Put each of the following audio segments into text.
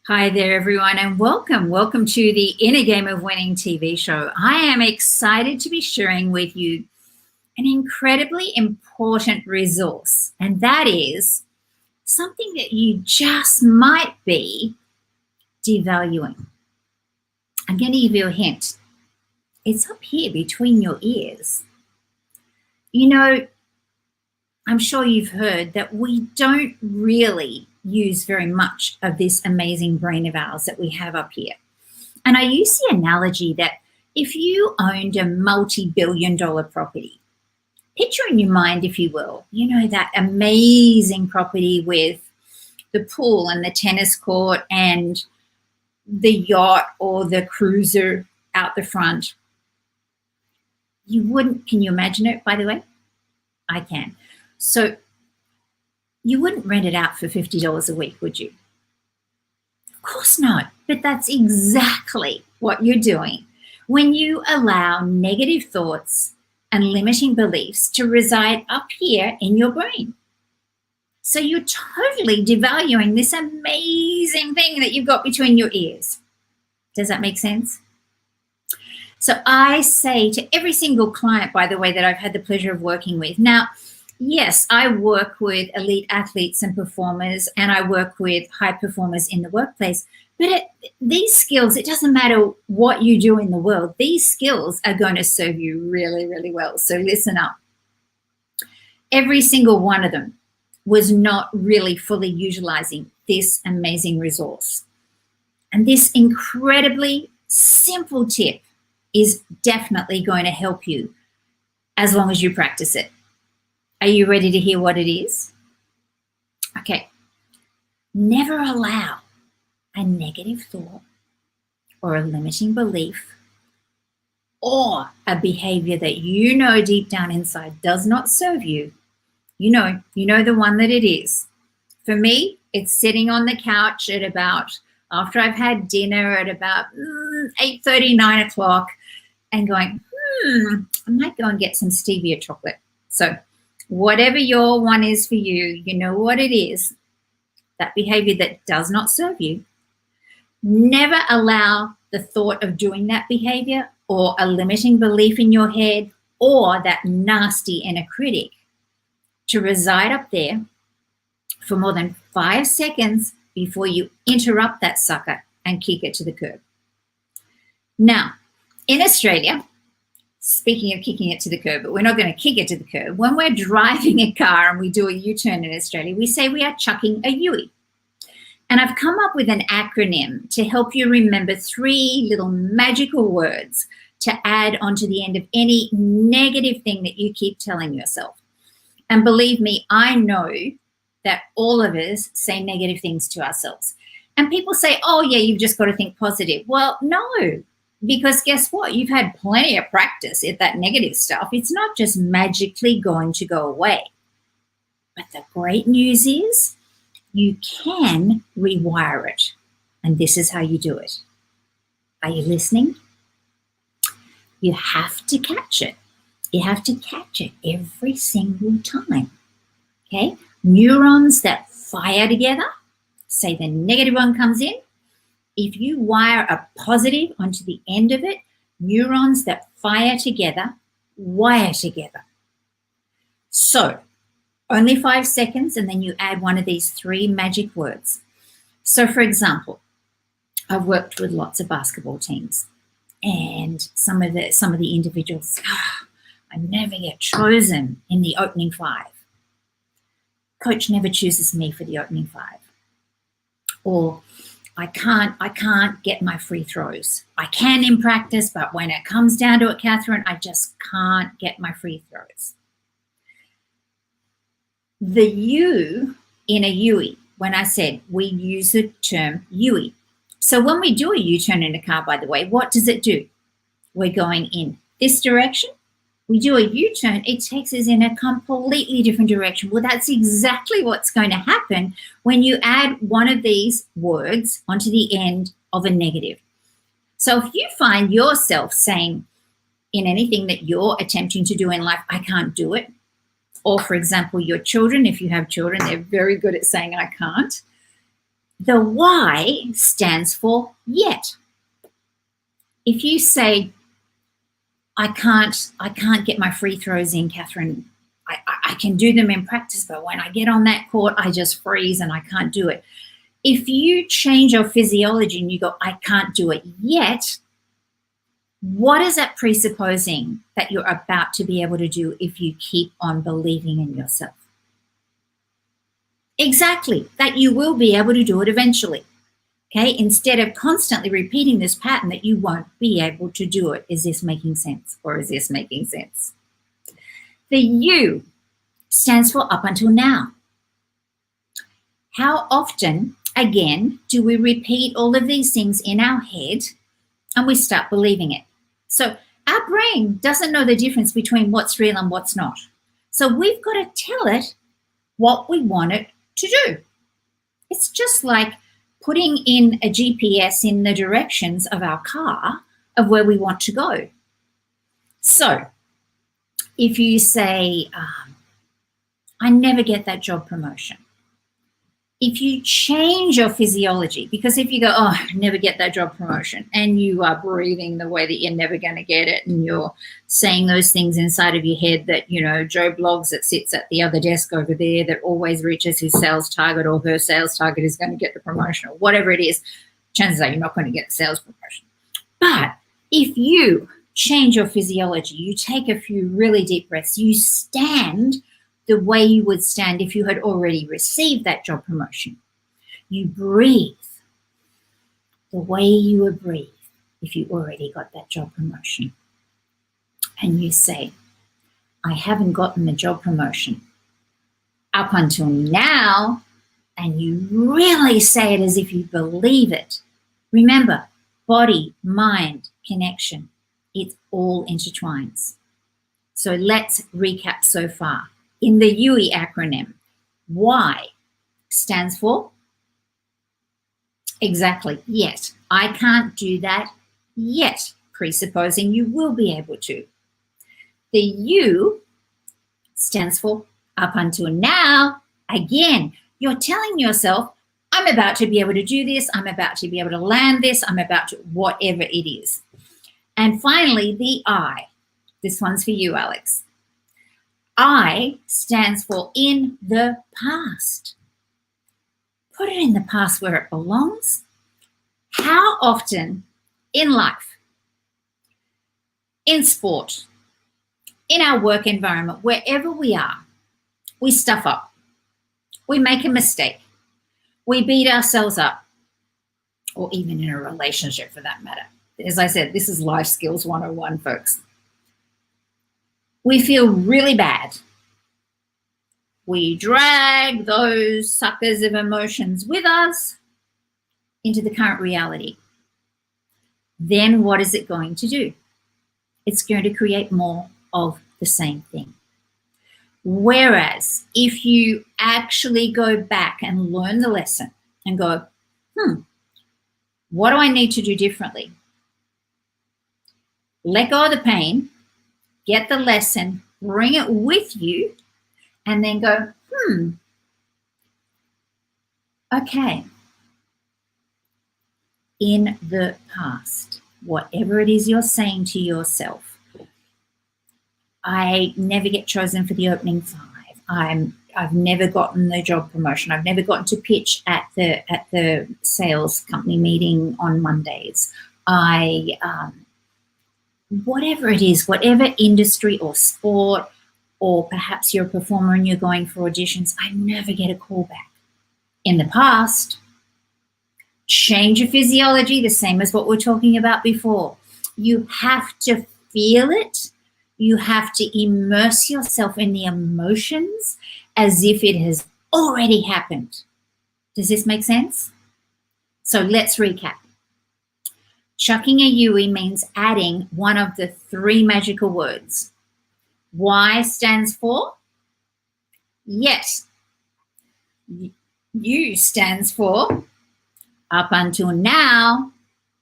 Hi there, everyone, and welcome. Welcome to the Inner Game of Winning TV show. I am excited to be sharing with you an incredibly important resource, and that is something that you just might be devaluing. I'm going to give you a hint. It's up here between your ears. You know, I'm sure you've heard that we don't really use very much of this amazing brain of ours that we have up here. And I use the analogy that if you owned a multi-billion-dollar property, picture in your mind, if you will, you know, that amazing property with the pool and the tennis court and the yacht or the cruiser out the front. Can you imagine it, by the way? I can. So you wouldn't rent it out for $50 a week, would you? Of course not. But that's exactly what you're doing when you allow negative thoughts and limiting beliefs to reside up here in your brain. So you're totally devaluing this amazing thing that you've got between your ears. Does that make sense? So I say to every single client, by the way, that I've had the pleasure of working with. Now, yes, I work with elite athletes and performers, and I work with high performers in the workplace. But these skills, it doesn't matter what you do in the world, these skills are going to serve you really, really well. So listen up. Every single one of them was not really fully utilizing this amazing resource. And this incredibly simple tip is definitely going to help you as long as you practice it. Are you ready to hear what it is? Okay. Never allow a negative thought or a limiting belief or a behavior that you know deep down inside does not serve you. You know the one that it is. For me, it's sitting on the couch at about, after I've had dinner at about 8:30, 9 o'clock and going, I might go and get some stevia chocolate. So whatever your one is for you, you know what it is, that behavior that does not serve you. Never allow the thought of doing that behavior or a limiting belief in your head or that nasty inner critic to reside up there for more than 5 seconds before you interrupt that sucker and kick it to the curb. Now, in Australia, speaking of kicking it to the curb, but we're not going to kick it to the curb. When we're driving a car and we do a U-turn in Australia, we say we are chucking a Yui. And I've come up with an acronym to help you remember 3 little magical words to add onto the end of any negative thing that you keep telling yourself. And believe me, I know that all of us say negative things to ourselves. And people say, oh, yeah, you've just got to think positive. Well, no. Because guess what? You've had plenty of practice at that negative stuff. It's not just magically going to go away. But the great news is you can rewire it. And this is how you do it. Are you listening? You have to catch it. You have to catch it every single time. Okay? Neurons that fire together, say the negative one comes in. If you wire a positive onto the end of it, neurons that fire together, wire together. So only 5 seconds, and then you add one of these 3 magic words. So for example, I've worked with lots of basketball teams, and some of the individuals, I never get chosen in the opening 5. Coach never chooses me for the opening 5. Or I can't get my free throws. I can in practice, but when it comes down to it, Kathryn, I just can't get my free throws. The U in a Yui, when I said we use the term Yui. So when we do a U-turn in a car, by the way, what does it do? We're going in this direction. We do a U-turn, it takes us in a completely different direction. Well, that's exactly what's going to happen when you add one of these words onto the end of a negative. So if you find yourself saying in anything that you're attempting to do in life, I can't do it, or for example, your children, if you have children, they're very good at saying I can't. The Y stands for yet. If you say, I can't get my free throws in, Kathryn, I can do them in practice, but when I get on that court, I just freeze and I can't do it. If you change your physiology and you go, I can't do it yet, what is that presupposing that you're about to be able to do if you keep on believing in yourself? Exactly, that you will be able to do it eventually. Okay, instead of constantly repeating this pattern that you won't be able to do it. Is this making sense, or is this making sense? The U stands for up until now. How often, again, do we repeat all of these things in our head and we start believing it? So our brain doesn't know the difference between what's real and what's not. So we've got to tell it what we want it to do. It's just like putting in a GPS in the directions of our car of where we want to go. So if you say, I never get that job promotion. If you change your physiology, because if you go, oh, I never get that job promotion, and you are breathing the way that you're never going to get it, and you're saying those things inside of your head that, you know, Joe Bloggs that sits at the other desk over there that always reaches his sales target or her sales target is going to get the promotion or whatever it is, chances are you're not going to get the sales promotion. But if you change your physiology, you take a few really deep breaths, you stand the way you would stand if you had already received that job promotion. You breathe the way you would breathe if you already got that job promotion. And you say, I haven't gotten the job promotion up until now, and you really say it as if you believe it. Remember, body, mind, connection, it all intertwines. So let's recap so far. In the UE acronym, Y stands for exactly yet. I can't do that yet, presupposing you will be able to. The U stands for up until now. Again, you're telling yourself, I'm about to be able to do this. I'm about to be able to land this. I'm about to whatever it is. And finally, the I. This one's for you, Alex. I stands for in the past. Put it in the past where it belongs. How often in life, in sport, in our work environment, wherever we are, we stuff up. We make a mistake. We beat ourselves up, or even in a relationship for that matter. As I said, this is life skills 101, folks. We feel really bad. We drag those suckers of emotions with us into the current reality. Then what is it going to do? It's going to create more of the same thing. Whereas if you actually go back and learn the lesson and go, what do I need to do differently? Let go of the pain, get the lesson, bring it with you, and then go, okay. In the past, whatever it is you're saying to yourself, I never get chosen for the opening 5. I've never gotten the job promotion. I've never gotten to pitch at the sales company meeting on Mondays. Whatever it is, whatever industry or sport, or perhaps you're a performer and you're going for auditions, I never get a call back. In the past, change your physiology, the same as what we're talking about before. You have to feel it. You have to immerse yourself in the emotions as if it has already happened. Does this make sense? So let's recap. Chucking a UE means adding one of the 3 magical words. Y stands for yes. U stands for up until now,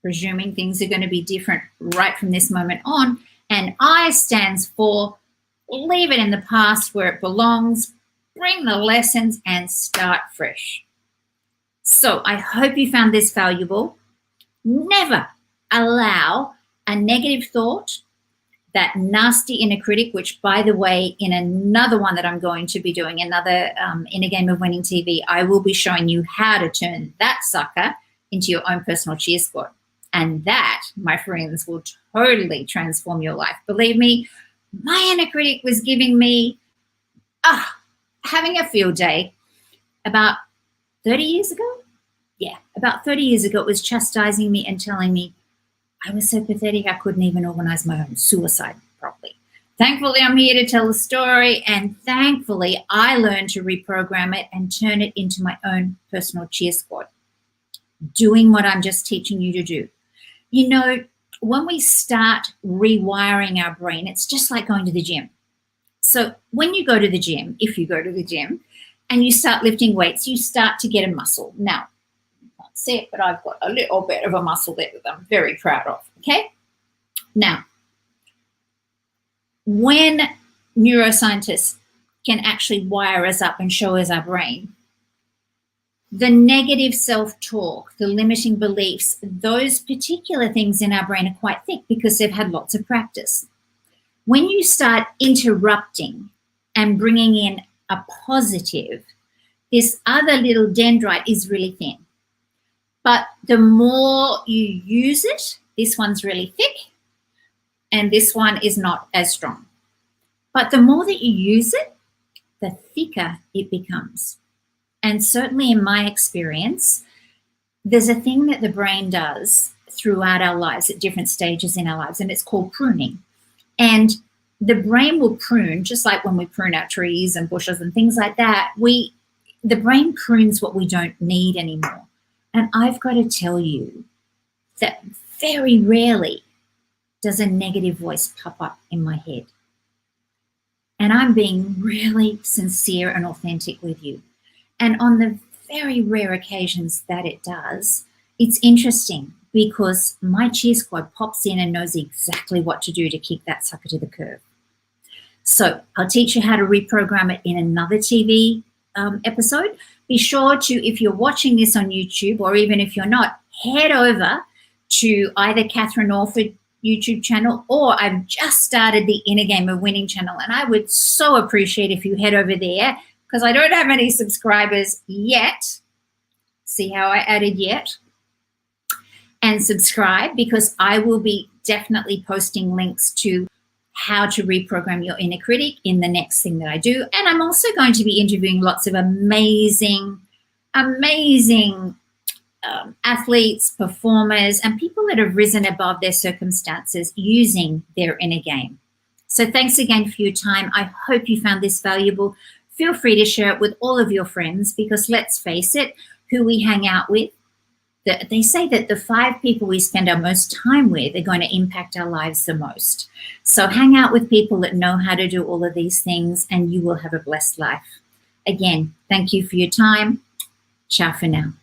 presuming things are going to be different right from this moment on. And I stands for leave it in the past where it belongs, bring the lessons and start fresh. So I hope you found this valuable. Never allow a negative thought, that nasty inner critic, which, by the way, in another one that I'm going to be doing, another In a Game of Winning TV, I will be showing you how to turn that sucker into your own personal cheer squad. And that, my friends, will totally transform your life. Believe me, my inner critic was giving me, having a field day about 30 years ago. Yeah, about 30 years ago, it was chastising me and telling me I was so pathetic I couldn't even organize my own suicide properly. Thankfully, I'm here to tell the story, and thankfully, I learned to reprogram it and turn it into my own personal cheer squad, doing what I'm just teaching you to do. You know, when we start rewiring our brain, it's just like going to the gym. So when you go to the gym, if you go to the gym and you start lifting weights, you start to get a muscle. Now, you can't see it, but I've got a little bit of a muscle there that I'm very proud of, okay? Now, when neuroscientists can actually wire us up and show us our brain, the negative self-talk, the limiting beliefs, those particular things in our brain are quite thick because they've had lots of practice. When you start interrupting and bringing in a positive, this other little dendrite is really thin. But the more you use it, this one's really thick and this one is not as strong. But the more that you use it, the thicker it becomes. And certainly in my experience, there's a thing that the brain does throughout our lives at different stages in our lives, and it's called pruning. And the brain will prune, just like when we prune our trees and bushes and things like that, the brain prunes what we don't need anymore. And I've got to tell you that very rarely does a negative voice pop up in my head. And I'm being really sincere and authentic with you. And on the very rare occasions that it does, it's interesting because my cheer squad pops in and knows exactly what to do to kick that sucker to the curb. So I'll teach you how to reprogram it in another TV episode. Be sure to, if you're watching this on YouTube, or even if you're not, head over to either Kathryn Orford YouTube channel, or I've just started the In a Game of Winning channel, and I would so appreciate if you head over there because I don't have any subscribers yet. See how I added yet? And subscribe, because I will be definitely posting links to how to reprogram your inner critic in the next thing that I do. And I'm also going to be interviewing lots of amazing athletes, performers, and people that have risen above their circumstances using their inner game. So thanks again for your time. I hope you found this valuable. Feel free to share it with all of your friends, because let's face it, who we hang out with, they say that the 5 people we spend our most time with are going to impact our lives the most. So hang out with people that know how to do all of these things, and you will have a blessed life. Again, thank you for your time. Ciao for now.